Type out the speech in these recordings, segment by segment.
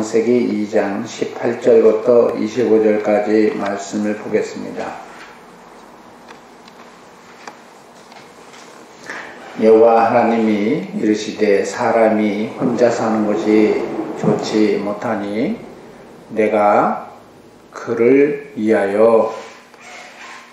창세기 2장 18절부터 25절까지 말씀을 보겠습니다. 여호와 하나님이 이르시되 사람이 혼자 사는 것이 좋지 못하니 내가 그를 위하여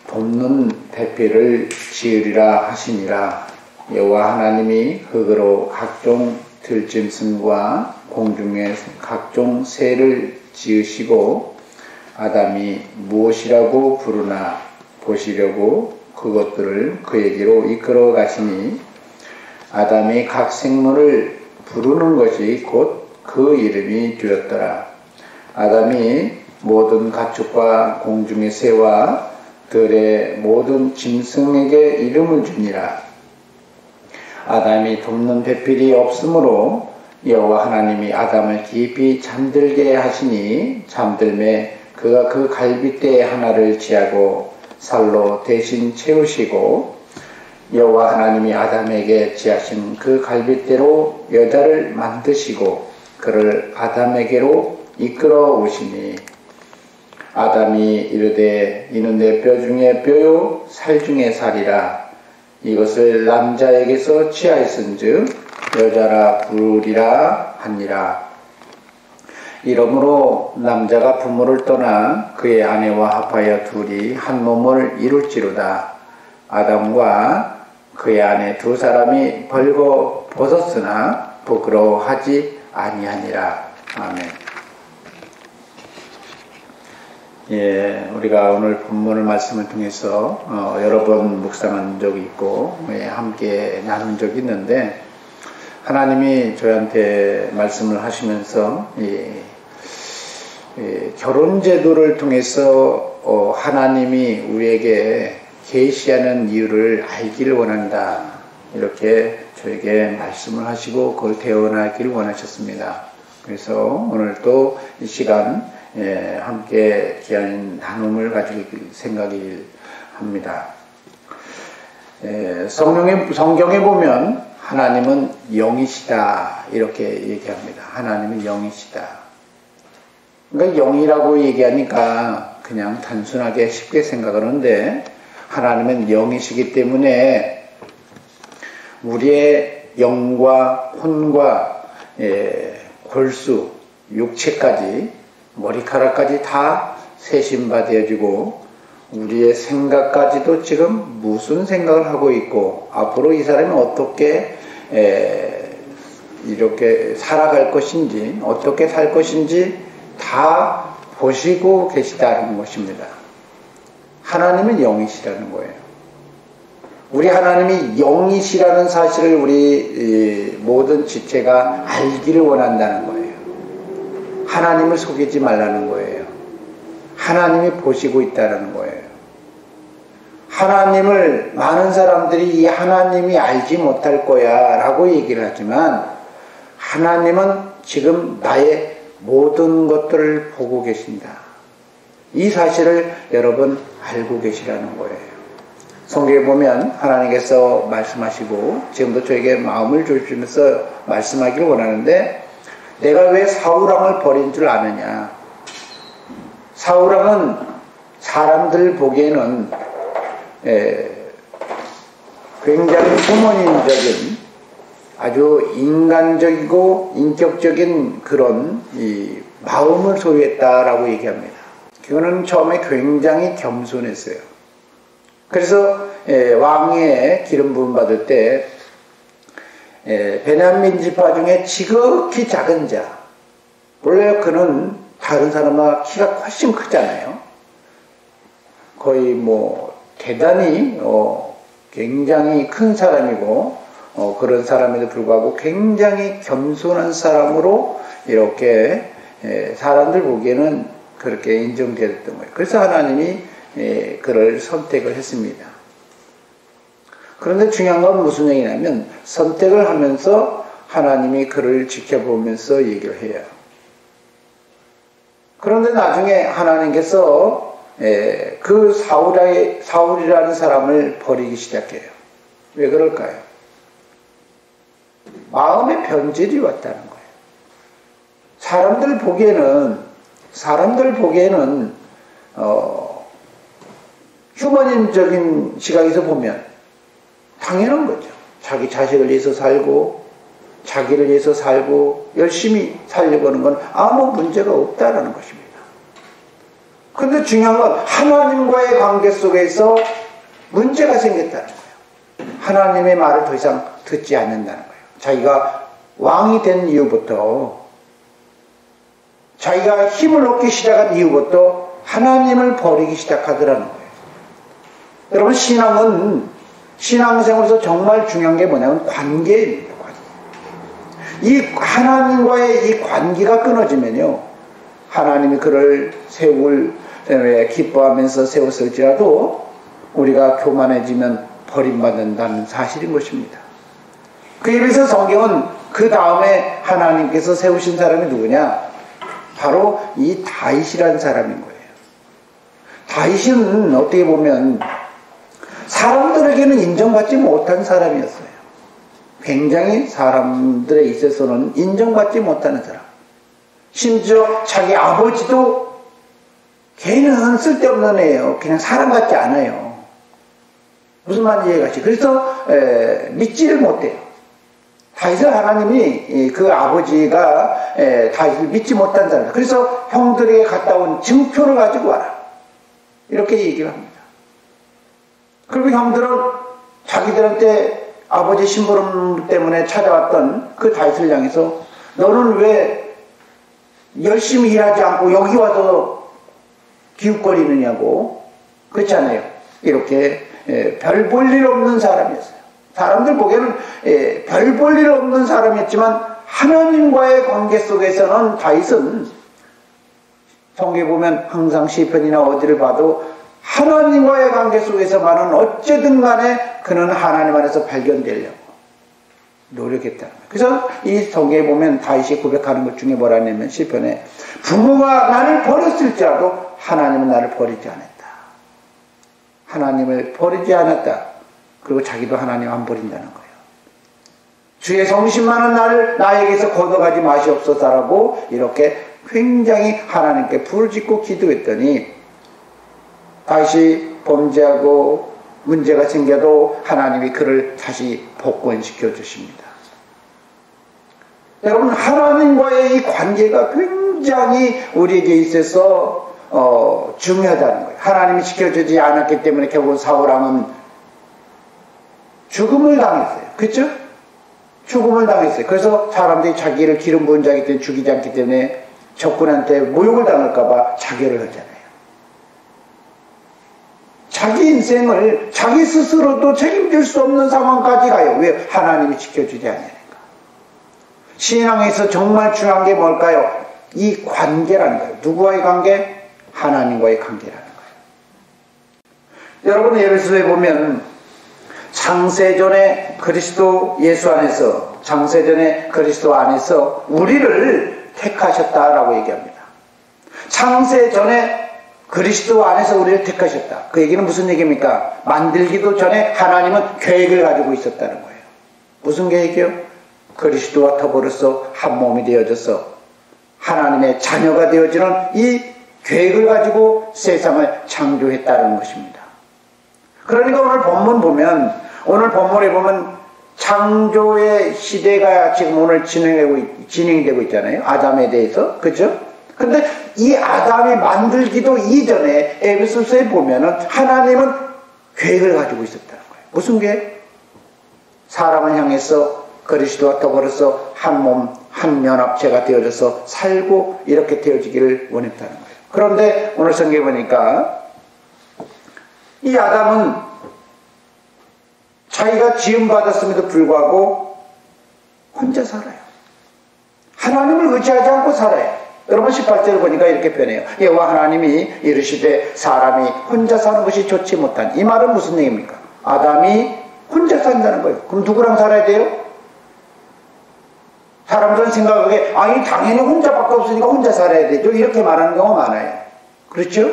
돕는 배필을 지으리라 하시니라. 여호와 하나님이 흙으로 각종 들짐승과 공중의 각종 새를 지으시고 아담이 무엇이라고 부르나 보시려고 그것들을 그에게로 이끌어 가시니 아담이 각 생물을 부르는 것이 곧 그 이름이 되었더라. 아담이 모든 가축과 공중의 새와 들의 모든 짐승에게 이름을 주니라. 아담이 돕는 배필이 없으므로 여호와 하나님이 아담을 깊이 잠들게 하시니 잠들매 그가 그 갈빗대 하나를 취하고 살로 대신 채우시고 여호와 하나님이 아담에게 취하신 그 갈빗대로 여자를 만드시고 그를 아담에게로 이끌어 오시니 아담이 이르되 이는 내 뼈 중에 뼈요 살 중에 살이라. 이것을 남자에게서 취하였은즉 여자라 부르리라 하니라. 이러므로 남자가 부모를 떠나 그의 아내와 합하여 둘이 한 몸을 이룰지로다. 아담과 그의 아내 두 사람이 벌거 벗었으나 부끄러워하지 아니하니라. 아멘. 예, 우리가 오늘 본문을 말씀을 통해서 여러 번 묵상한 적이 있고 함께 나눈 적이 있는데 하나님이 저희한테 말씀을 하시면서 결혼 제도를 통해서 하나님이 우리에게 계시하는 이유를 알기를 원한다. 이렇게 저에게 말씀을 하시고 그걸 대언하기를 원하셨습니다. 그래서 오늘 또 이 시간 함께 귀한 나눔을 가지고 생각을 합니다. 성경에 보면 하나님은 영이시다 이렇게 얘기합니다. 하나님은 영이시다. 그러니까 영이라고 얘기하니까 그냥 단순하게 쉽게 생각하는데 하나님은 영이시기 때문에 우리의 영과 혼과 골수, 육체까지 머리카락까지 다 세심받아지고 우리의 생각까지도 지금 무슨 생각을 하고 있고 앞으로 이 사람이 어떻게 이렇게 살아갈 것인지 어떻게 살 것인지 다 보시고 계시다는 것입니다. 하나님은 영이시라는 거예요. 우리 하나님이 영이시라는 사실을 우리 모든 지체가 알기를 원한다는 거예요. 하나님을 속이지 말라는 거예요. 하나님이 보시고 있다는 거예요. 하나님을 많은 사람들이 이 하나님이 알지 못할 거야 라고 얘기를 하지만 하나님은 지금 나의 모든 것들을 보고 계신다. 이 사실을 여러분 알고 계시라는 거예요. 성경에 보면 하나님께서 말씀하시고 지금도 저에게 마음을 주시면서 말씀하기를 원하는데 내가 왜 사울왕을 버린 줄 아느냐. 사울왕은 사람들 보기에는 굉장히 후모님적인 아주 인간적이고 인격적인 그런 이 마음을 소유했다라고 얘기합니다. 그거는 처음에 굉장히 겸손했어요. 그래서 왕위에 기름 부음 받을 때 베냐민 지파 중에 지극히 작은 자, 원래 그는 다른 사람보다 키가 훨씬 크잖아요. 거의 뭐 대단히 굉장히 큰 사람이고 그런 사람에도 불구하고 굉장히 겸손한 사람으로 이렇게 사람들 보기에는 그렇게 인정되었던 거예요. 그래서 하나님이 그를 선택을 했습니다. 그런데 중요한 건 무슨 얘기냐면 선택을 하면서 하나님이 그를 지켜보면서 얘기를 해요. 그런데 나중에 하나님께서 그 사울이라는 사람을 버리기 시작해요. 왜 그럴까요? 마음의 변질이 왔다는 거예요. 사람들 보기에는 휴머니즘적인 시각에서 보면 당연한 거죠. 자기 자식을 위해서 살고 자기를 위해서 살고 열심히 살려고 하는 건 아무 문제가 없다라는 것입니다. 그런데 중요한 건 하나님과의 관계 속에서 문제가 생겼다는 거예요. 하나님의 말을 더 이상 듣지 않는다는 거예요. 자기가 왕이 된 이후부터, 자기가 힘을 얻기 시작한 이후부터 하나님을 버리기 시작하더라는 거예요. 여러분, 신앙생활에서 정말 중요한 게 뭐냐면 관계입니다. 이 하나님과의 이 관계가 끊어지면요, 하나님이 그를 기뻐하면서 세웠을지라도 우리가 교만해지면 버림받는다는 사실인 것입니다. 그에 비해서 성경은 그 다음에 하나님께서 세우신 사람이 누구냐? 바로 이 다윗이라는 사람인 거예요. 다윗은 어떻게 보면 사람들에게는 인정받지 못한 사람이었어요. 굉장히 사람들에 있어서는 인정받지 못하는 사람. 심지어 자기 아버지도 걔는 쓸데없는 애예요. 그냥 사람 같지 않아요. 무슨 말인지 이해가 가지. 그래서 믿지를 못해요. 다윗을 하나님이 그 아버지가 다윗을 믿지 못한 사람. 그래서 형들에게 갔다 온 증표를 가지고 와라. 이렇게 얘기를 합니다. 그리고 형들은 자기들한테 아버지 심부름 때문에 찾아왔던 그 다윗을 향해서 너는 왜 열심히 일하지 않고 여기 와서 기웃거리느냐고. 그렇잖아요. 이렇게 별 볼 일 없는 사람이었어요. 사람들 보기에는 별 볼 일 없는 사람이었지만 하나님과의 관계 속에서는 다윗은 성경에 보면 항상 시편이나 어디를 봐도 하나님과의 관계 속에서만은 어쨌든 간에 그는 하나님 안에서 발견되려고 노력했다는 거예요. 그래서 이 성경에 보면 다윗이 고백하는 것 중에 뭐라냐면 시편에 부모가 나를 버렸을지라도 하나님은 나를 버리지 않았다. 하나님을 버리지 않았다. 그리고 자기도 하나님 안 버린다는 거예요. 주의 성심만은 나에게서 걷어가지 마시옵소서라고 이렇게 굉장히 하나님께 부르짖고 기도했더니 다시 범죄하고 문제가 생겨도 하나님이 그를 다시 복권시켜 주십니다. 여러분, 하나님과의 이 관계가 굉장히 우리에게 있어서 중요하다는 거예요. 하나님이 지켜주지 않았기 때문에 결국 사울왕은 죽음을 당했어요. 그렇죠? 죽음을 당했어요. 그래서 사람들이 자기를 기름 부은 자이기 때문에 죽이지 않기 때문에 적군한테 모욕을 당할까 봐 자결을 하잖아요. 자기 인생을 자기 스스로도 책임질 수 없는 상황까지 가요. 왜? 하나님이 지켜주지 않으니까. 신앙에서 정말 중요한 게 뭘까요? 이 관계라는 거예요. 누구와의 관계? 하나님과의 관계라는 거예요. 여러분, 예배소에 보면 창세전에 그리스도 예수 안에서, 창세전에 그리스도 안에서 우리를 택하셨다라고 얘기합니다. 창세전에 그리스도 안에서 우리를 택하셨다. 그 얘기는 무슨 얘기입니까? 만들기도 전에 하나님은 계획을 가지고 있었다는 거예요. 무슨 계획이요? 그리스도와 더불어서 한 몸이 되어져서 하나님의 자녀가 되어지는 이 계획을 가지고 세상을 창조했다는 것입니다. 그러니까 오늘 본문에 보면 창조의 시대가 지금 오늘 진행되고 있잖아요. 아담에 대해서. 그죠? 근데 이 아담이 만들기도 이전에 에베소서에 보면은 하나님은 계획을 가지고 있었다는 거예요. 무슨 계획? 사람을 향해서 그리스도와 더불어서 한 몸, 한 연합체가 되어져서 살고 이렇게 되어지기를 원했다는 거예요. 그런데 오늘 성경에 보니까 이 아담은 자기가 지음받았음에도 불구하고 혼자 살아요. 하나님을 의지하지 않고 살아요. 여러분 18절을 보니까 이렇게 표현해요. 여호와 하나님이 이르시되 사람이 혼자 사는 것이 좋지 못한. 이 말은 무슨 얘기입니까? 아담이 혼자 산다는 거예요. 그럼 누구랑 살아야 돼요? 사람들은 생각하기에 아니 당연히 혼자밖에 없으니까 혼자 살아야 되죠. 이렇게 말하는 경우가 많아요. 그렇죠?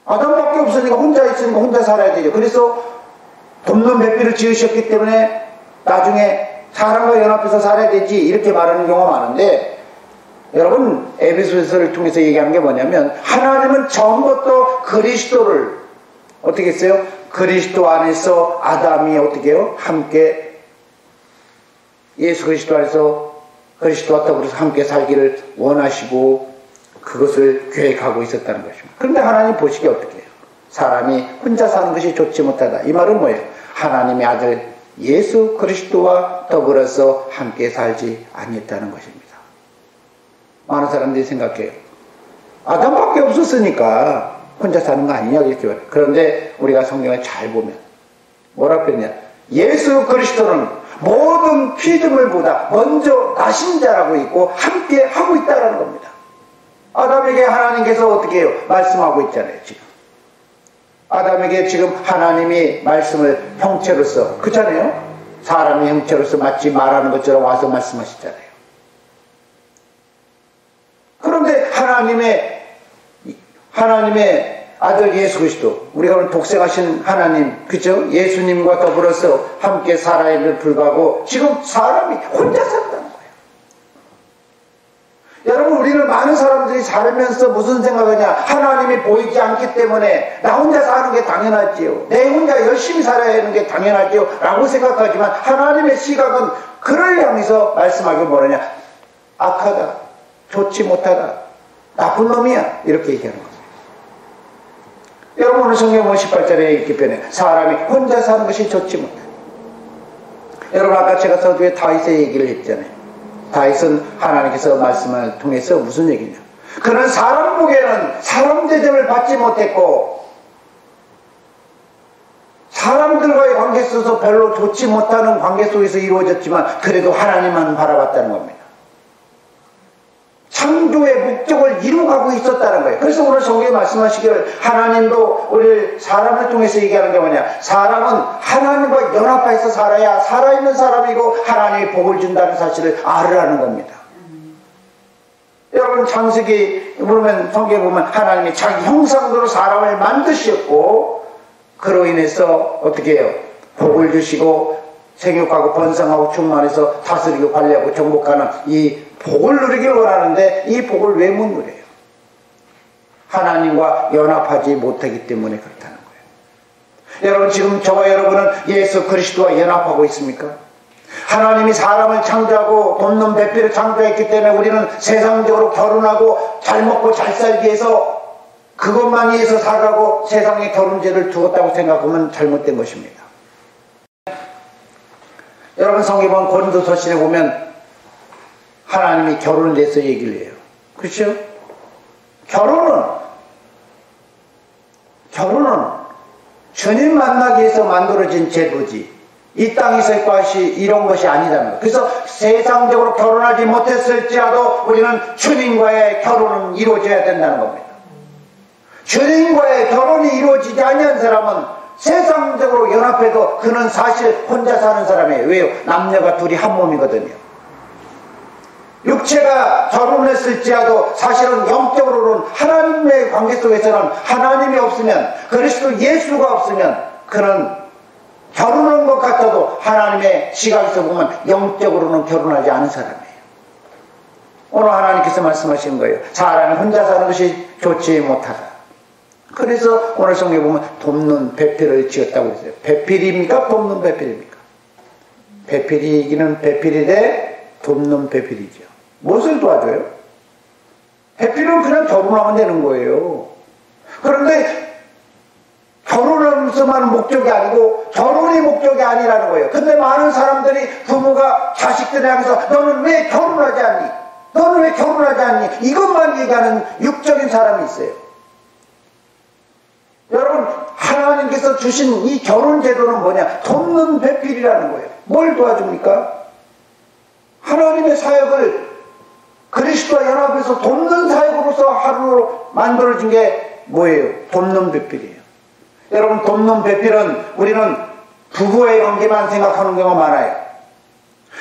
아담밖에 없으니까 혼자 있으니까 혼자 살아야 되죠. 그래서 돕는 배필을 지으셨기 때문에 나중에 사람과 연합해서 살아야 되지 이렇게 말하는 경우가 많은데 여러분, 에베소서를 통해서 얘기하는 게 뭐냐면, 하나님은 처음부터 그리스도를 어떻게 했어요? 그리스도 안에서 아담이 어떻게 해요? 함께 예수 그리스도 안에서 그리스도와 더불어서 함께 살기를 원하시고 그것을 계획하고 있었다는 것입니다. 그런데 하나님 보시기에 어떻게 해요? 사람이 혼자 사는 것이 좋지 못하다. 이 말은 뭐예요? 하나님의 아들 예수 그리스도와 더불어서 함께 살지 아니했다는 것입니다. 많은 사람들이 생각해요. 아담밖에 없었으니까 혼자 사는 거 아니냐 이렇게 말해요. 그런데 우리가 성경을 잘 보면 뭐라고 했냐? 예수 그리스도는 모든 피조물보다 먼저 나신 자라고 있고 함께 하고 있다는 겁니다. 아담에게 하나님께서 어떻게 해요? 말씀하고 있잖아요. 지금 아담에게 지금 하나님이 말씀을 형체로서, 그렇잖아요? 사람의 형체로서 마치 말하는 것처럼 와서 말씀하시잖아요. 그런데 하나님의 아들 예수 그리스도, 우리가 오늘 독생하신 하나님, 그죠? 예수님과 더불어서 함께 살아있는 불구하고 지금 사람이 혼자 산다는 거예요. 여러분, 우리는 많은 사람들이 살면서 무슨 생각하냐? 하나님이 보이지 않기 때문에 나 혼자 사는 게 당연하지요. 내 혼자 열심히 살아야 하는 게 당연하지요. 라고 생각하지만 하나님의 시각은 그를 향해서 말씀하기 뭐라냐? 악하다, 좋지 못하다, 나쁜 놈이야, 이렇게 얘기하는 거죠. 여러분, 오늘 성경 18절에 이렇게 표현해. 사람이 혼자 사는 것이 좋지 못하다. 여러분, 아까 제가 서두에 다윗의 얘기를 했잖아요. 다윗은 하나님께서 말씀을 통해서 무슨 얘기냐? 그는 사람 보기에는 사람 대접을 받지 못했고 사람들과의 관계 속에서 별로 좋지 못하는 관계 속에서 이루어졌지만 그래도 하나님만 바라봤다는 겁니다. 창조의 목적을 이루어가고 있었다는 거예요. 그래서 오늘 성경에 말씀하시기를 하나님도 우리 사람을 통해서 얘기하는 게 뭐냐? 사람은 하나님과 연합해서 살아야 살아있는 사람이고 하나님이 복을 준다는 사실을 알으라는 겁니다. 여러분, 창세기 보면, 성경에 보면 하나님이 자기 형상대로 사람을 만드셨고 그로 인해서 어떻게 해요? 복을 주시고 생육하고 번성하고 충만해서 다스리고 관리하고 정복하는 이 복을 누리길 원하는데 이 복을 왜 못 누려요? 하나님과 연합하지 못하기 때문에 그렇다는 거예요. 여러분, 지금 저와 여러분은 예수 그리스도와 연합하고 있습니까? 하나님이 사람을 창조하고 돕는 배필을 창조했기 때문에 우리는 세상적으로 결혼하고 잘 먹고 잘 살기 위해서 그것만 위해서 살아가고 세상에 결혼제를 두었다고 생각하면 잘못된 것입니다. 여러분, 성경은 고린도서신에 보면 하나님이 결혼에 대해서 얘기를 해요. 그렇죠? 결혼은 주님 만나기 위해서 만들어진 제도지 이 땅에서의 것이 이런 것이 아니라는 거예요. 그래서 세상적으로 결혼하지 못했을지라도 우리는 주님과의 결혼은 이루어져야 된다는 겁니다. 주님과의 결혼이 이루어지지 아니한 사람은 세상적으로 연합해도 그는 사실 혼자 사는 사람이에요. 왜요? 남녀가 둘이 한 몸이거든요. 육체가 결혼했을지라도 사실은 영적으로는 하나님의 관계 속에서는 하나님이 없으면, 그리스도 예수가 없으면 그는 결혼한 것 같아도 하나님의 시각에서 보면 영적으로는 결혼하지 않은 사람이에요. 오늘 하나님께서 말씀하신 거예요. 사람이 혼자 사는 것이 좋지 못하다. 그래서 오늘 성경에 보면 돕는 배필을 지었다고 했어요. 배필입니까? 돕는 배필입니까? 배필이기는 배필이되 돕는 배필이죠. 무엇을 도와줘요? 배필은 그냥 결혼하면 되는 거예요. 그런데 결혼하면서만 목적이 아니고 결혼이 목적이 아니라는 거예요. 근데 많은 사람들이 부모가 자식들에 향해서 너는 왜 결혼하지 않니? 너는 왜 결혼하지 않니? 이것만 얘기하는 육적인 사람이 있어요. 여러분, 하나님께서 주신 이 결혼 제도는 뭐냐? 돕는 배필이라는 거예요. 뭘 도와줍니까? 하나님의 사역을 그리스도와 연합해서 돕는 사역으로서 하루로 만들어진 게 뭐예요? 돕는 배필이에요. 여러분, 돕는 배필은 우리는 부부의 관계만 생각하는 경우가 많아요.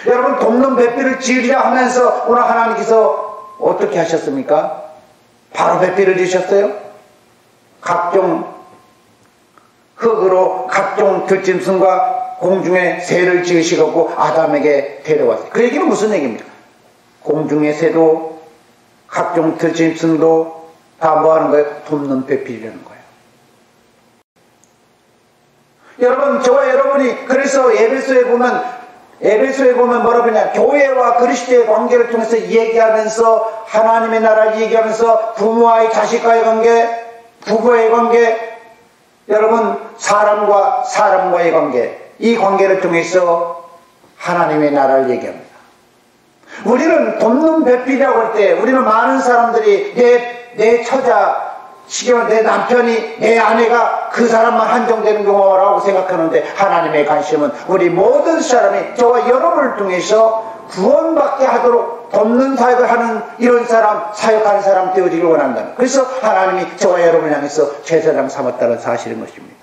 여러분, 돕는 배필을 지으려 하면서 오늘 하나님께서 어떻게 하셨습니까? 바로 배필을 지으셨어요. 각종 흙으로 각종 들짐승과 공중의 새를 지으시고 아담에게 데려왔어요. 그 얘기는 무슨 얘기입니까? 공중의 새도 각종 들짐승도 다 뭐 하는 거예요? 돕는 배필이라는 거예요. 여러분, 저와 여러분이 그래서 에베소에 보면 뭐라고 하냐, 교회와 그리스도의 관계를 통해서 얘기하면서 하나님의 나라를 얘기하면서 부모와의 자식과의 관계, 부부의 관계, 여러분 사람과 사람과의 관계, 이 관계를 통해서 하나님의 나라를 얘기합니다. 우리는 돕는 배필이라고 할 때 우리는 많은 사람들이 내 처자, 시경 내 남편이, 내 아내가 그 사람만 한정되는 경우라고 생각하는데, 하나님의 관심은 우리 모든 사람이 저와 여러분을 통해서 구원받게 하도록 돕는 사역을 하는 이런 사람, 사역하는 사람 되어지길 원한다는, 그래서 하나님이 저와 여러분을 향해서 제사장 삼았다는 사실인 것입니다.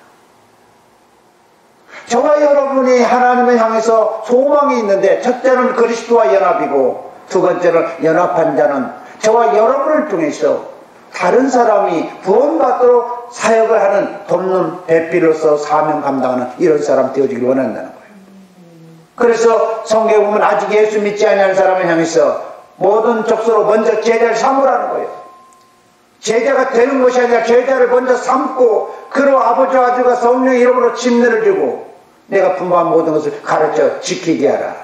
저와 여러분이 하나님을 향해서 소망이 있는데, 첫째는 그리스도와 연합이고 두 번째는 연합한 자는 저와 여러분을 통해서 다른 사람이 구원받도록 사역을 하는 돕는 배필로서 사명 감당하는 이런 사람 되어지길 원한다는 거예요. 그래서 성경에 보면 아직 예수 믿지 않는 사람을 향해서 모든 족속으로 먼저 제자를 삼으라는 거예요. 제자가 되는 것이 아니라 제자를 먼저 삼고 그로 아버지와 아들과 성령의 이름으로 침례를 주고 내가 분부한 모든 것을 가르쳐 지키게 하라.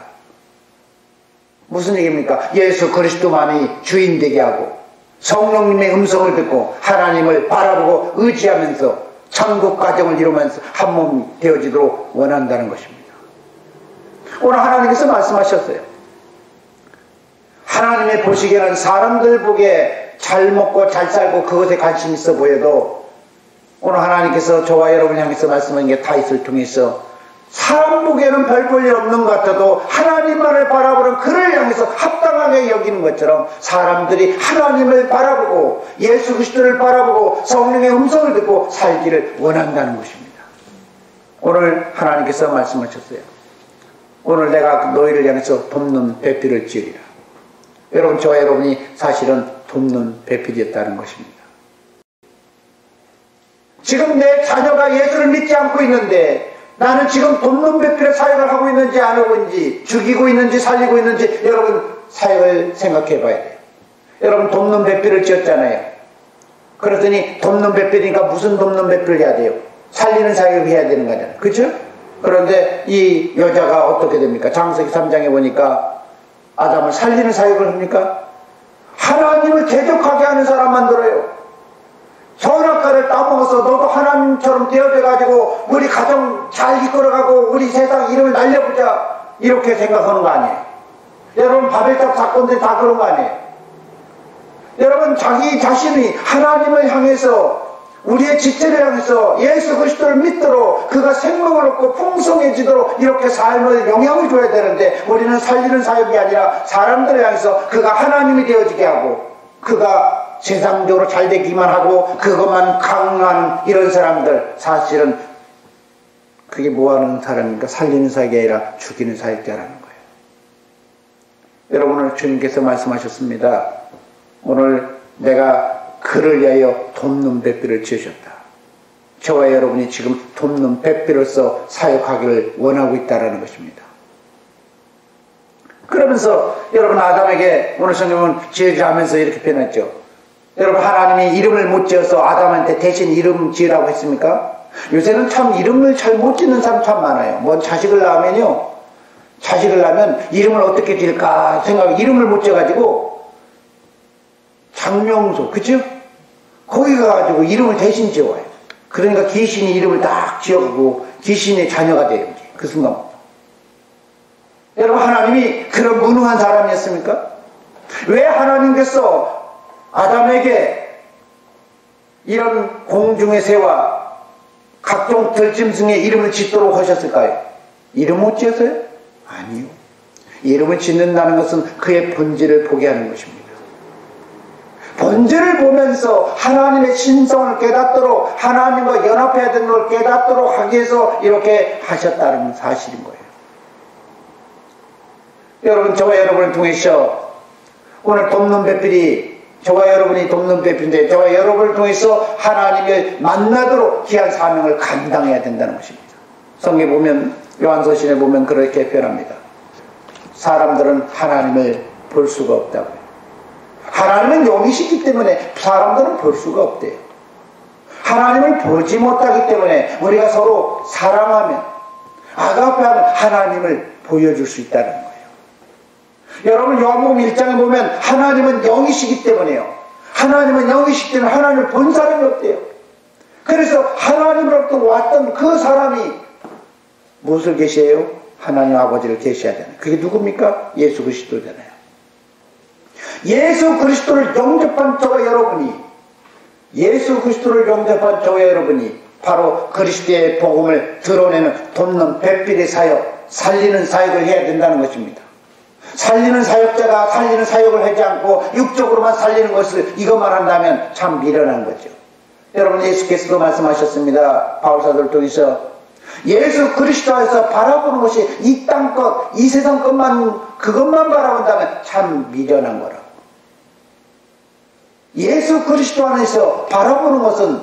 무슨 얘기입니까? 예수 그리스도만이 주인 되게 하고 성령님의 음성을 듣고 하나님을 바라보고 의지하면서 천국 가정을 이루면서 한 몸이 되어지도록 원한다는 것입니다. 오늘 하나님께서 말씀하셨어요. 하나님의 보시기에는 사람들 보기에 잘 먹고 잘 살고 그것에 관심 있어 보여도, 오늘 하나님께서 저와 여러분을 향해서 말씀하신 게 다윗을 통해서 사람 보기에는 별 볼 일 없는 것 같아도 하나님만을 바라보는 그를 향해서 합당하게 여기는 것처럼 사람들이 하나님을 바라보고 예수 그리스도를 바라보고 성령의 음성을 듣고 살기를 원한다는 것입니다. 오늘 하나님께서 말씀하셨어요. 오늘 내가 너희를 향해서 돕는 배필을 지으리라. 여러분, 저와 여러분이 사실은 돕는 배필이었다는 것입니다. 지금 내 자녀가 예수를 믿지 않고 있는데 나는 지금 돕는 배필의 사역을 하고 있는지 안 하고 있는지, 죽이고 있는지 살리고 있는지 여러분 사역을 생각해 봐야 돼요. 여러분 돕는 배필을 지었잖아요. 그러더니 돕는 배필이니까 무슨 돕는 배필을 해야 돼요? 살리는 사역을 해야 되는 거잖아요. 그렇죠? 그런데 이 여자가 어떻게 됩니까? 창세기 3장에 보니까 아담을 살리는 사역을 합니까? 하나님을 대적하게 하는 사람 만들어요. 선악과를 따먹어서 너도 하나님처럼 되어져가지고 우리 가정 잘 이끌어가고 우리 세상 이름을 날려보자, 이렇게 생각하는 거 아니에요? 여러분, 바벨탑 사건들이 다 그런 거 아니에요? 여러분, 자기 자신이 하나님을 향해서, 우리의 지체를 향해서 예수 그리스도를 믿도록 그가 생명을 얻고 풍성해지도록 이렇게 삶을 영향을 줘야 되는데, 우리는 살리는 사역이 아니라 사람들을 향해서 그가 하나님이 되어지게 하고 그가 세상적으로 잘 되기만 하고 그것만 강한 이런 사람들, 사실은 그게 뭐하는 사람입니까? 살리는 사역이 아니라 죽이는 사역자라는 거예요. 여러분, 오늘 주님께서 말씀하셨습니다. 오늘 내가 그를 위하여 돕는 배필을 지으셨다. 저와 여러분이 지금 돕는 배필로서 사역하기를 원하고 있다는 것입니다. 그러면서 여러분, 아담에게 오늘 성경은 지으자 하면서 이렇게 표현했죠. 여러분, 하나님이 이름을 못 지어서 아담한테 대신 이름 지으라고 했습니까? 요새는 참 이름을 잘 못 짓는 사람 참 많아요. 뭐 자식을 낳으면요, 자식을 낳으면 이름을 어떻게 지을까 생각하고 이름을 못 지어가지고 장명소, 그쵸? 거기 가가지고 이름을 대신 지어와요. 그러니까 귀신이 이름을 딱 지어가고 귀신의 자녀가 돼요. 그 순간부터. 여러분, 하나님이 그런 무능한 사람이었습니까? 왜 하나님께서 아담에게 이런 공중의 새와 각종 들짐승의 이름을 짓도록 하셨을까요? 이름 못 지어서요? 아니요. 이름을 짓는다는 것은 그의 본질을 보게 하는 것입니다. 본질을 보면서 하나님의 신성을 깨닫도록, 하나님과 연합해야 되는 걸 깨닫도록 하기 위해서 이렇게 하셨다는 사실인 거예요. 여러분, 저와 여러분을 통해서 오늘 돕는 배필이, 저와 여러분이 돕는 배필인데 저와 여러분을 통해서 하나님을 만나도록 귀한 사명을 감당해야 된다는 것입니다. 성경에 보면, 요한서신에 보면 그렇게 표현합니다. 사람들은 하나님을 볼 수가 없다고요. 하나님은 영이시기 때문에 사람들은 볼 수가 없대요. 하나님을 보지 못하기 때문에 우리가 서로 사랑하면, 아가페하면 하나님을 보여줄 수 있다는 거예요. 여러분, 요한복음 1장에 보면 하나님은 영이시기 때문에요. 하나님은 영이시기 때문에 하나님을 본 사람이 없대요. 그래서 하나님으로부터 왔던 그 사람이 무엇을 계시해요? 하나님 아버지를 계시하잖아요. 그게 누굽니까? 예수 그리스도잖아요. 예수 그리스도를 영접한 저와 여러분이, 예수 그리스도를 영접한 저와 여러분이 바로 그리스도의 복음을 드러내는 돕는 배필의 사역, 살리는 사역을 해야 된다는 것입니다. 살리는 사역자가 살리는 사역을 하지 않고 육적으로만 살리는 것을 이것만 한다면 참 미련한 거죠. 여러분, 예수께서도 말씀하셨습니다. 바울사도를 통해서 예수 그리스도에서 바라보는 것이 이 땅 것, 이 세상 것만, 그것만 바라본다면 참 미련한 거라고. 예수 그리스도 안에서 바라보는 것은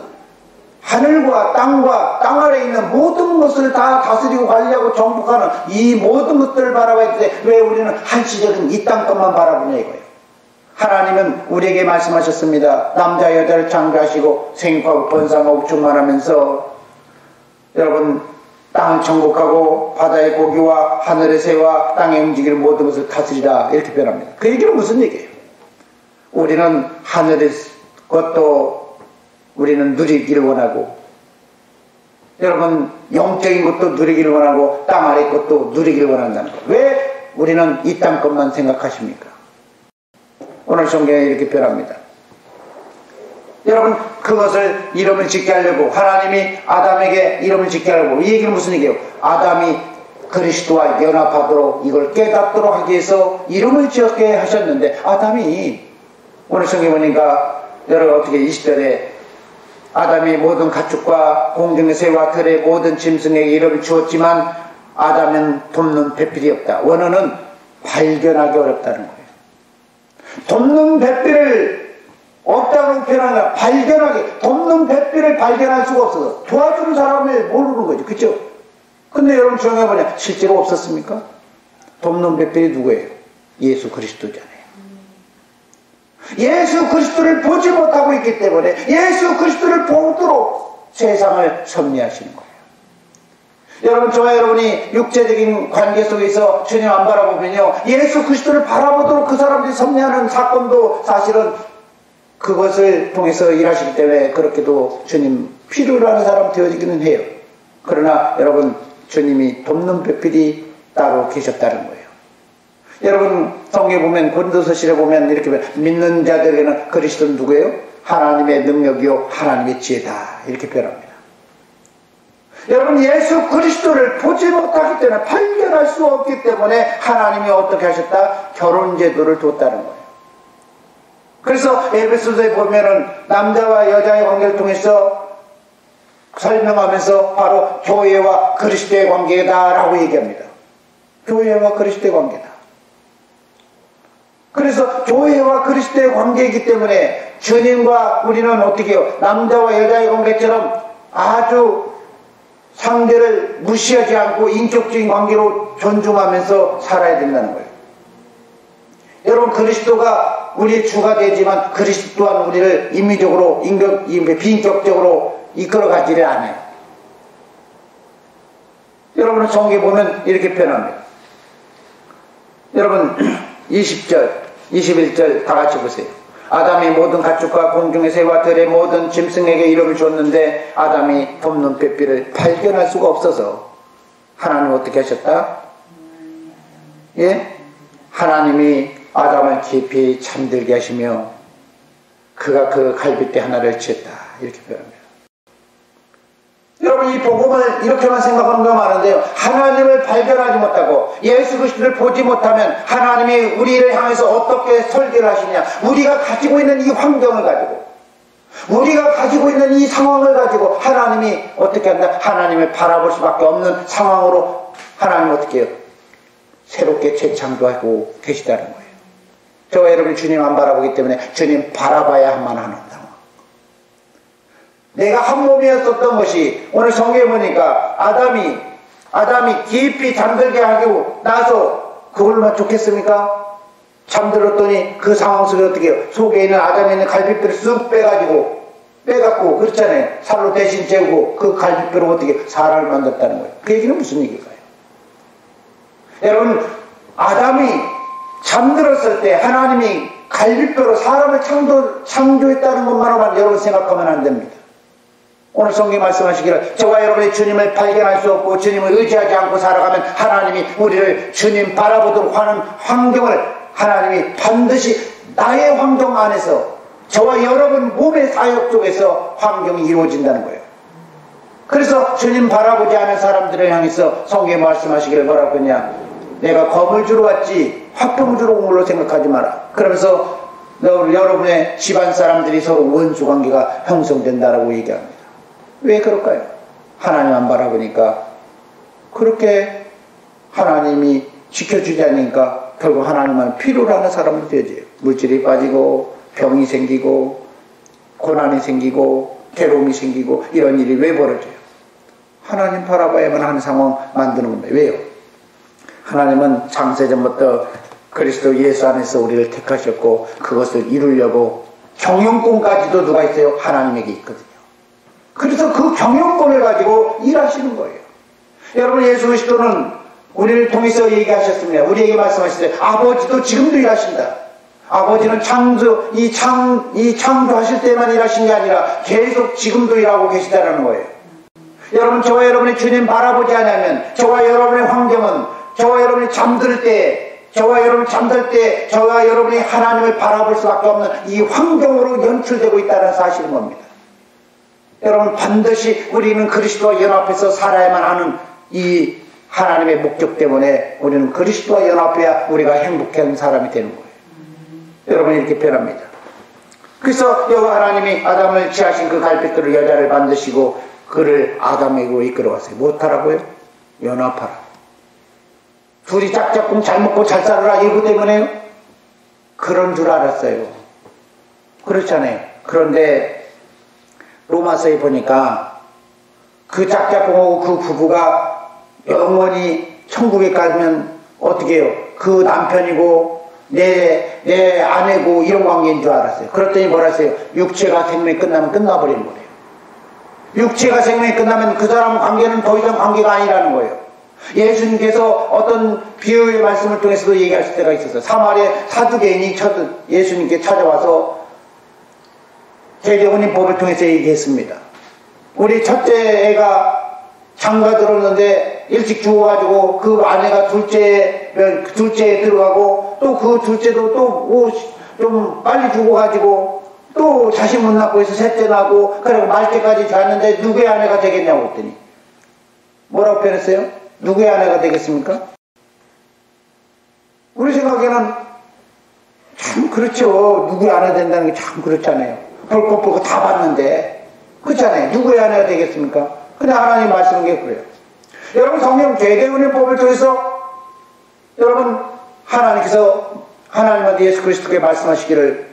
하늘과 땅과 땅 아래에 있는 모든 것을 다 다스리고 관리하고 정복하는 이 모든 것들을 바라봐야 되는데 왜 우리는 한시적인 이 땅 것만 바라보냐 이거예요. 하나님은 우리에게 말씀하셨습니다. 남자 여자를 창조하시고 생육하고 번성하고 충만하면서 여러분 땅을 정복하고 바다의 고기와 하늘의 새와 땅에 움직이는 모든 것을 다스리라 이렇게 표현합니다. 그 얘기는 무슨 얘기예요? 우리는 하늘의 것도 우리는 누리기를 원하고, 여러분 영적인 것도 누리기를 원하고 땅 아래 것도 누리기를 원한다는 거예요. 왜 우리는 이 땅 것만 생각하십니까? 오늘 성경에 이렇게 표현합니다. 여러분, 그것을 이름을 짓게 하려고 하나님이 아담에게 이름을 짓게 하려고, 이 얘기는 무슨 얘기예요? 아담이 그리스도와 연합하도록 이걸 깨닫도록 하기 위해서 이름을 지었게 하셨는데, 아담이 오늘 성경 보니까 여러분 어떻게 20절에 아담이 모든 가축과 공중의 새와 들의 모든 짐승에게 이름을 주었지만 아담은 돕는 배필이 없다. 원어는 발견하기 어렵다는 거예요. 돕는 배필을 없다고 표현하냐, 발견하기, 돕는 배필을 발견할 수가 없어서 도와주는 사람을 모르는 거죠. 그렇죠? 근데 여러분 정해보냐, 실제로 없었습니까? 돕는 배필이 누구예요? 예수 그리스도잖아요. 예수 그리스도를 보지 못하고 있기 때문에 예수 그리스도를 보도록 세상을 섭리하시는 거예요. 여러분, 저와 여러분이 육체적인 관계 속에서 주님 안 바라보면요, 예수 그리스도를 바라보도록 그 사람들이 섭리하는 사건도 사실은 그것을 통해서 일하시기 때문에 그렇게도 주님 필요로 하는 사람 되어지기는 해요. 그러나 여러분, 주님이 돕는 배필이 따로 계셨다는 거예요. 여러분, 성경에 보면, 고린도서실에 보면 이렇게 믿는 자들에게는 그리스도는 누구예요? 하나님의 능력이요 하나님의 지혜다 이렇게 표현합니다. 여러분, 예수 그리스도를 보지 못하기 때문에, 발견할 수 없기 때문에 하나님이 어떻게 하셨다? 결혼 제도를 뒀다는 거예요. 그래서 에베소서에 보면은 남자와 여자의 관계를 통해서 설명하면서 바로 교회와 그리스도의 관계다라고 얘기합니다. 교회와 그리스도의 관계다. 그래서 교회와 그리스도의 관계이기 때문에 주님과 우리는 어떻게 해요? 남자와 여자의 관계처럼 아주 상대를 무시하지 않고 인격적인 관계로 존중하면서 살아야 된다는 거예요. 여러분, 그리스도가 우리의 주가 되지만 그리스도 또한 우리를 인미적으로, 비인격적으로 이끌어가지를 않아요. 여러분, 성경에 보면 이렇게 표현합니다. 여러분, 20절, 21절 다 같이 보세요. 아담이 모든 가축과 공중의 새와 들의 모든 짐승에게 이름을 줬는데 아담이 돕는 배필을 발견할 수가 없어서 하나님 어떻게 하셨다? 예? 하나님이 아담을 깊이 잠들게 하시며 그가 그 갈빗대 하나를 지었다 이렇게 표현합니다. 여러분, 이 복음을 이렇게만 생각하는 거 많은데요, 하나님을 발견하지 못하고 예수 그리스도를 보지 못하면 하나님이 우리를 향해서 어떻게 설계를 하시냐, 우리가 가지고 있는 이 환경을 가지고, 우리가 가지고 있는 이 상황을 가지고 하나님이 어떻게 한다? 하나님을 바라볼 수밖에 없는 상황으로 하나님 어떻게 해요? 새롭게 재창조하고 계시다는 거예요. 저와 여러분이 주님 안 바라보기 때문에 주님 바라봐야만 하는 상황. 내가 한 몸이었었던 것이 오늘 성경에 보니까 아담이 깊이 잠들게 하고 나서 그걸로만 좋겠습니까? 잠들었더니 그 상황 속에 어떻게 해요? 속에 있는 아담에 있는 갈비뼈를 쑥 빼갖고 그렇잖아요. 살로 대신 재우고 그 갈비뼈로 어떻게 사람을 만들었다는 거예요. 그 얘기는 무슨 얘기일까요? 여러분, 아담이 잠들었을 때 하나님이 갈비뼈로 사람을 창조했다는 것만으로만 여러분 생각하면 안 됩니다. 오늘 성경이 말씀하시기를 저와 여러분의 주님을 발견할 수 없고 주님을 의지하지 않고 살아가면 하나님이 우리를 주님 바라보도록 하는 환경을 하나님이 반드시 나의 환경 안에서 저와 여러분 몸의 사역 속에서 환경이 이루어진다는 거예요. 그래서 주님 바라보지 않은 사람들을 향해서 성경이 말씀하시기를 뭐라고 했냐, 내가 검을 주러 왔지 화평을 주러 온 걸로 생각하지 마라. 그러면서 여러분의 집안 사람들이 서로 원수 관계가 형성된다라고 얘기합니다. 왜 그럴까요? 하나님 안 바라보니까, 그렇게 하나님이 지켜주지 않으니까 결국 하나님은 필요로 하는 사람을 되어져요. 물질이 빠지고 병이 생기고 고난이 생기고 괴로움이 생기고 이런 일이 왜 벌어져요? 하나님 바라봐야만 하는 상황 만드는 겁니다. 왜요? 하나님은 창세전부터 그리스도 예수 안에서 우리를 택하셨고 그것을 이루려고 경영권까지도 누가 있어요? 하나님에게 있거든요. 그래서 그 경영권을 가지고 일하시는 거예요. 여러분, 예수 그리스도는 우리를 통해서 얘기하셨습니다. 우리에게 말씀하시되 아버지도 지금도 일하신다. 아버지는 창조하실 때만 일하신 게 아니라 계속 지금도 일하고 계시다는 거예요. 여러분, 저와 여러분이 주님 바라보지 않으면 저와 여러분의 환경은 저와 여러분이 잠들 때 저와 여러분이 하나님을 바라볼 수밖에 없는 이 환경으로 연출되고 있다는 사실인 겁니다. 여러분, 반드시 우리는 그리스도와 연합해서 살아야만 하는 이 하나님의 목적 때문에 우리는 그리스도와 연합해야 우리가 행복한 사람이 되는 거예요. 여러분, 이렇게 변합니다. 그래서 여호와 하나님이 아담을 취하신 그 갈빗돌을 여자를 만드시고 그를 아담에게로 이끌어왔어요. 못하라고요? 연합하라. 둘이 짝짝꿍 잘 먹고 잘 살아라 이거 때문에요? 그런 줄 알았어요. 그렇잖아요. 그런데 로마서에 보니까 그 짝짝꿍하고 그 부부가 영원히 천국에 가면 어떻게 해요? 그 남편이고 내 아내고 이런 관계인 줄 알았어요. 그랬더니 뭐라 했어요? 육체가 생명이 끝나면 끝나버리는 거예요. 육체가 생명이 끝나면 그 사람 관계는 더 이상 관계가 아니라는 거예요. 예수님께서 어떤 비유의 말씀을 통해서도 얘기하실 때가 있었어요. 사마리아 사두개인이 예수님께 찾아와서 제대원님 법을 통해서 얘기했습니다. 우리 첫째 애가 장가 들었는데 일찍 죽어가지고 그 아내가 둘째에 들어가고 또 그 둘째도 또 좀 빨리 죽어가지고 또 자식 못 낳고 해서 셋째 나고 그리고 말째까지 갔는데 누구의 아내가 되겠냐고 했더니 뭐라고 표현했어요? 누구의 아내가 되겠습니까? 우리 생각에는 참 그렇죠. 누구의 아내가 된다는 게 참 그렇잖아요. 볼 것 보고 다 봤는데 그렇잖아요. 누구의 아내가 되겠습니까? 근데 하나님 말씀은 게 그래요. 여러분, 성경 제대운의 법을 통해서 여러분 하나님한테 예수 그리스도께 말씀하시기를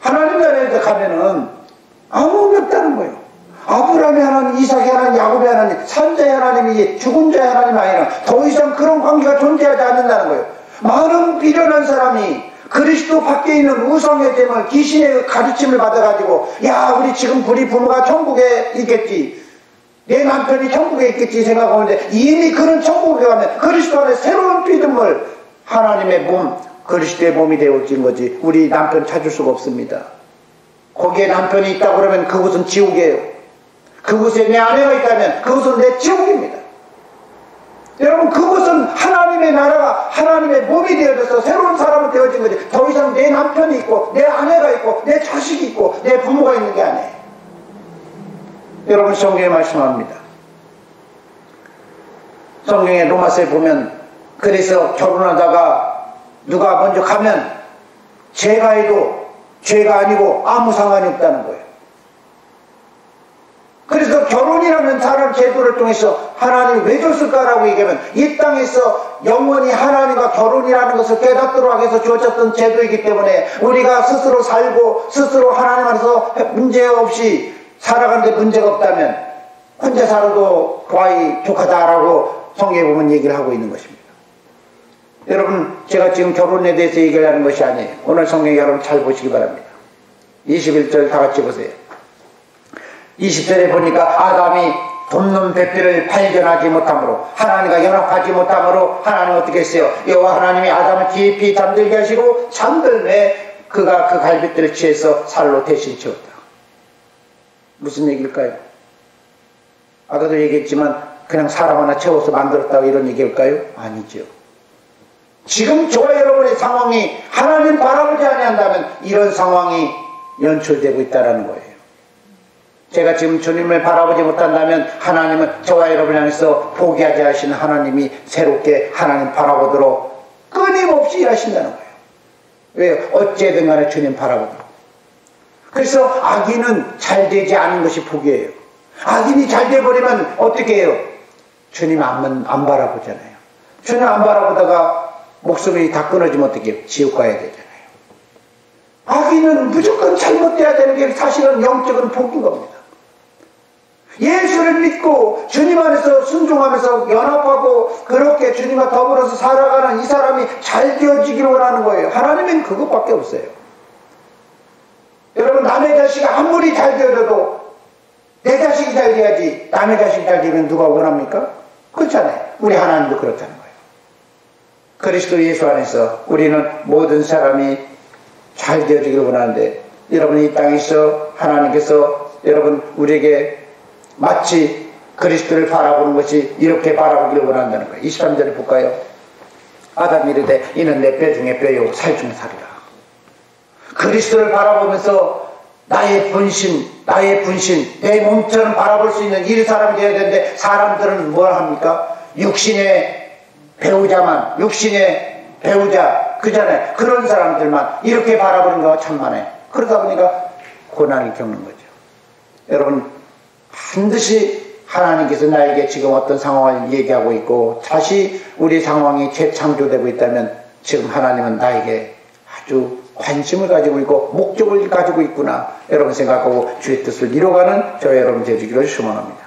하나님 나라에 가면은 아무것도 없다는 거예요. 아브라함의 하나님, 이삭의 하나님, 야곱의 하나님, 산자의 하나님이 죽은 자의 하나님 아니라 더 이상 그런 관계가 존재하지 않는다는 거예요. 많은 비련한 사람이 그리스도 밖에 있는 우상의 됨을 귀신의 가르침을 받아가지고 우리 지금 우리 부모가 천국에 있겠지, 내 남편이 천국에 있겠지 생각하는데 이미 그런 천국에 가면 그리스도 안에 새로운 믿음을 하나님의 몸, 그리스도의 몸이 되어진 거지 우리 남편 찾을 수가 없습니다. 거기에 남편이 있다고 그러면 그곳은 지옥이에요. 그곳에 내 아내가 있다면 그곳은 내 지옥입니다. 여러분, 그곳은 하나님의 나라가 하나님의 몸이 되어져서 새로운 사람이 되어진 거지 더 이상 내 남편이 있고 내 아내가 있고 내 자식이 있고 내 부모가 있는 게 아니에요. 여러분, 성경에 말씀합니다. 성경에 로마서에 보면 그래서 결혼하다가 누가 먼저 가면 죄가 해도 죄가 아니고 아무 상관이 없다는 거예요. 그래서 결혼이라는 사람 제도를 통해서 하나님이 왜 줬을까라고 얘기하면 이 땅에서 영원히 하나님과 결혼이라는 것을 깨닫도록 하기 위해서 주어졌던 제도이기 때문에 우리가 스스로 살고 스스로 하나님 안에서 문제없이 살아가는데 문제가 없다면 혼자 살아도 거의 족하다라고 성경에 보면 얘기를 하고 있는 것입니다. 여러분, 제가 지금 결혼에 대해서 얘기하는 것이 아니에요. 오늘 성경 여러분 잘 보시기 바랍니다. 21절 다 같이 보세요. 20절에 보니까 아담이 돕는 배필을 발견하지 못함으로, 하나님과 연합하지 못함으로 하나님은 어떻게 했어요? 여호와 하나님이 아담을 깊이 잠들게 하시고 잠들매 그가 그 갈빗대를 취해서 살로 대신 채웠다. 무슨 얘기일까요? 아까도 얘기했지만 그냥 사람 하나 채워서 만들었다고 이런 얘기일까요? 아니죠. 지금 저와 여러분의 상황이 하나님 바라보지 아니한다면 이런 상황이 연출되고 있다는 거예요. 제가 지금 주님을 바라보지 못한다면 하나님은 저와 여러분을 향해서 포기하지 않으시는 하나님이 새롭게 하나님 바라보도록 끊임없이 일하신다는 거예요. 왜요? 어찌든 간에 주님 바라보도록. 그래서 악인은 잘 되지 않은 것이 복이에요. 악인이 잘 돼버리면 어떻게 해요? 주님 안 바라보잖아요. 주님 안 바라보다가 목숨이 다 끊어지면 어떻게 해요? 지옥 가야 되잖아요. 악인은 무조건 잘못돼야 되는 게 사실은 영적인 복인 겁니다. 예수를 믿고 주님 안에서 순종하면서 연합하고 그렇게 주님과 더불어서 살아가는 이 사람이 잘 되어지기를 원하는 거예요. 하나님은 그것밖에 없어요. 여러분, 남의 자식이 아무리 잘 되어도 내 자식이 잘 돼야지 남의 자식이 잘 되면 누가 원합니까? 그렇잖아요. 우리 하나님도 그렇다는 거예요. 그리스도 예수 안에서 우리는 모든 사람이 잘 되어지기를 원하는데, 여러분 이 땅에서 하나님께서 여러분 우리에게 마치 그리스도를 바라보는 것이 이렇게 바라보기를 원한다는 거예요. 23절에 볼까요? 아담이 이르되 이는 내 뼈 중에 뼈요 살 중에 살이라. 그리스도를 바라보면서 나의 분신, 내 몸처럼 바라볼 수 있는 이 사람이 되어야 되는데, 사람들은 뭘 합니까? 육신의 배우자만, 육신의 배우자, 그잖아요. 그런 사람들만 이렇게 바라보는 경우가 참 많아요. 그러다 보니까 고난을 겪는 거죠. 여러분, 반드시 하나님께서 나에게 지금 어떤 상황을 얘기하고 있고 다시 우리 상황이 재창조되고 있다면 지금 하나님은 나에게 아주 관심을 가지고 있고 목적을 가지고 있구나, 여러분 생각하고 주의 뜻을 이뤄가는 저와 여러분 되시기를 소망합니다.